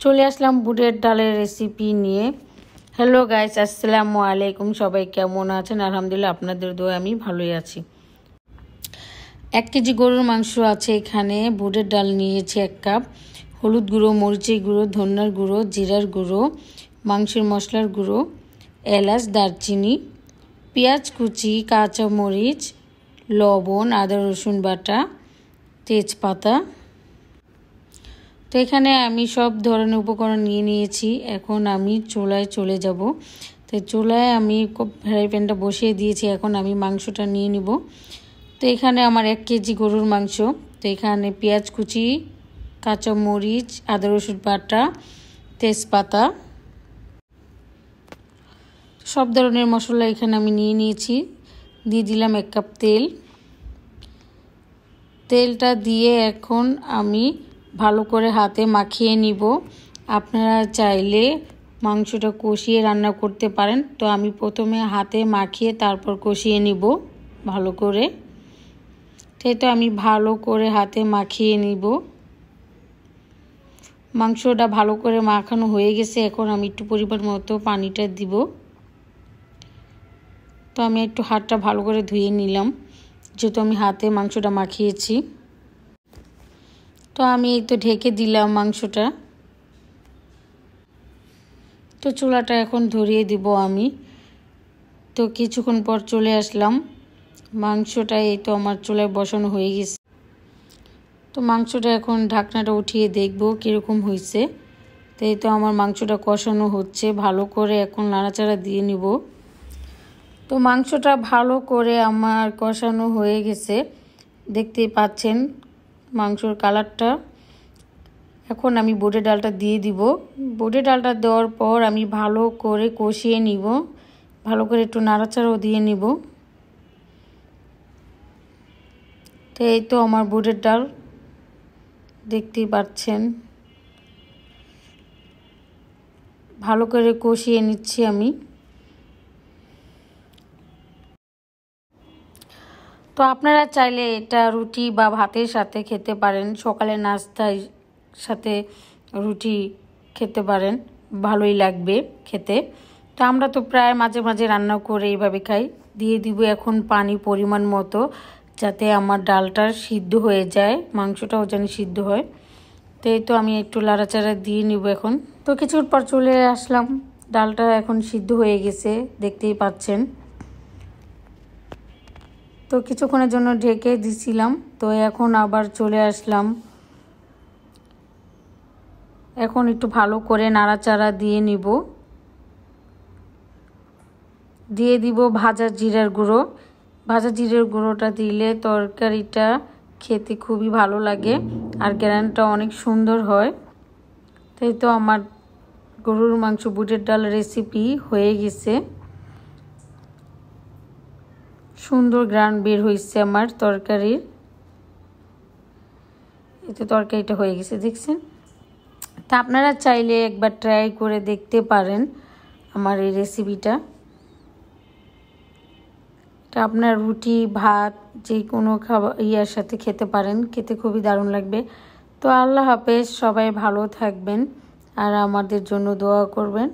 চলে আসলাম বুটের ডালের রেসিপি নিয়ে। হ্যালো গাইস, আসসালামু আলাইকুম। সবাই কেমন আছেন? আলহামদুলিল্লাহ, আপনাদের দোয়া আমি ভালোই আছি। 1 কেজি গরুর মাংস আছে এখানে। বুটের ডাল নিয়েছি 1 কাপ, হলুদ গুঁড়ো, মরিচের গুঁড়ো, ধনিয়ার গুঁড়ো, জিরার গুঁড়ো, মাংসের মশলার গুঁড়ো, এলাচ, দারচিনি, পেঁয়াজ কুচি, কাঁচা মরিচ, লবণ, আদা রসুন বাটা, তেজপাতা। তো এখানে আমি সব ধরনের উপকরণ নিয়ে নিয়েছি। এখন আমি চুলায় চলে যাব। তো চুলায় আমি ফ্রাই প্যানটা বসিয়ে দিয়েছি। এখন আমি মাংসটা নিয়ে নিব। তো এখানে আমার 1 কেজি গরুর মাংস। তো এখানে পেঁয়াজ কুচি, কাঁচা মরিচ, আদা রসুন বাটা, তেজপাতা, সব ধরনের মশলা এখানে আমি নিয়ে নিয়েছি। দিয়ে দিলাম 1 কাপ তেল। তেলটা দিয়ে এখন আমি ভালো করে হাতে মাখিয়ে নিব। আপনারা চাইলে মাংসটা কষিয়ে রান্না করতে পারেন। তো আমি প্রথমে হাতে মাখিয়ে তারপর কষিয়ে নিব ভালো করে। তো আমি ভালো করে হাতে মাখিয়ে নিব। মাংসটা ভালো করে মাখানো হয়ে গেছে। এখন আমি একটু পরিমাণ মতো পানিটা দিব। তো আমি একটু হাতটা ভালো করে ধুয়ে নিলাম, যেহেতু আমি হাতে মাংসটা মাখিয়েছি। তো আমি এই তো ঢেকে দিলাম মাংসটা। তো চুলাটা এখন ধরিয়ে দিব আমি। তো কিছুক্ষণ পর চলে আসলাম। মাংসটা এই তো আমার চুলায় বসানো হয়ে গেছে। তো মাংসটা এখন ঢাকনাটা উঠিয়ে দেখব কীরকম হয়েছে। তো এই তো আমার মাংসটা কষানো হচ্ছে ভালো করে। এখন নাড়াচাড়া দিয়ে নিব। তো মাংসটা ভালো করে আমার কষানো হয়ে গেছে, দেখতেই পাচ্ছেন মাংসর কালারটা। এখন আমি বুটের ডালটা দিয়ে দিব। বুটের ডালটা দেওয়ার পর আমি ভালো করে কষিয়ে নিব। ভালো করে একটু নাড়াচাড়াও দিয়ে নিব। তো এই তো আমার বুটের ডাল দেখতেই পাচ্ছেন, ভালো করে কষিয়ে নিচ্ছি আমি। তো আপনারা চাইলে এটা রুটি বা ভাতের সাথে খেতে পারেন। সকালে নাস্তার সাথে রুটি খেতে পারেন, ভালোই লাগবে খেতে। তো আমরা তো প্রায় মাঝে মাঝে রান্না করে এইভাবে খাই। দিয়ে দিব এখন পানি পরিমাণ মতো, যাতে আমার ডালটা সিদ্ধ হয়ে যায়, মাংসটাও যেন সিদ্ধ হয়। তো এই তো আমি একটু লাড়াচাড়া দিয়ে নিব এখন। তো কিছুর পর চলে আসলাম। ডালটা এখন সিদ্ধ হয়ে গেছে, দেখতেই পাচ্ছেন। তো কিছুক্ষণের জন্য ঢেকে দিছিলাম। তো এখন আবার চলে আসলাম। এখন একটু ভালো করে নাড়াচাড়া দিয়ে নিব। দিয়ে দিব ভাজা জিরার গুঁড়ো। ভাজা জিরার গুঁড়োটা দিলে তরকারিটা খেতে খুবই ভালো লাগে আর গ্রানটা অনেক সুন্দর হয়। তাই তো আমার গরুর মাংস বুটের ডাল রেসিপি হয়ে গেছে। সুন্দর গ্রান বের হয়েছে আমার তরকারির। এতে তরকারিটা হয়ে গেছে, দেখছেন। তা আপনারা চাইলে একবার ট্রাই করে দেখতে পারেন আমার এই রেসিপিটা। এটা আপনার রুটি, ভাত, যে কোনো খাবার ইয়ার সাথে খেতে পারেন, খেতে খুবই দারুণ লাগবে। তো আল্লাহ হাফেজ, সবাই ভালো থাকবেন আর আমাদের জন্য দোয়া করবেন।